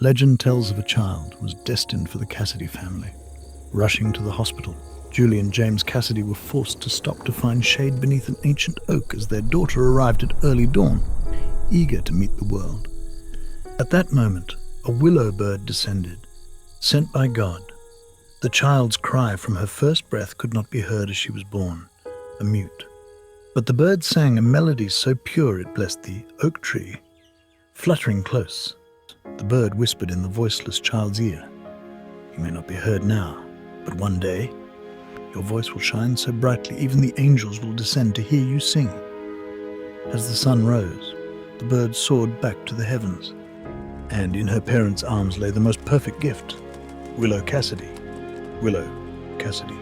Legend tells of a child who was destined for the Cassidy family. Rushing to the hospital, Julie and James Cassidy were forced to stop to find shade beneath an ancient oak as their daughter arrived at early dawn, eager to meet the world. At that moment, a willow bird descended, sent by God. The child's cry from her first breath could not be heard as she was born, a mute. But the bird sang a melody so pure it blessed the oak tree. Fluttering close, the bird whispered in the voiceless child's ear, "You may not be heard now, but one day your voice will shine so brightly even the angels will descend to hear you sing." As the sun rose, the bird soared back to the heavens, and in her parents' arms lay the most perfect gift, Willow Cassidy. Willow Cassidy.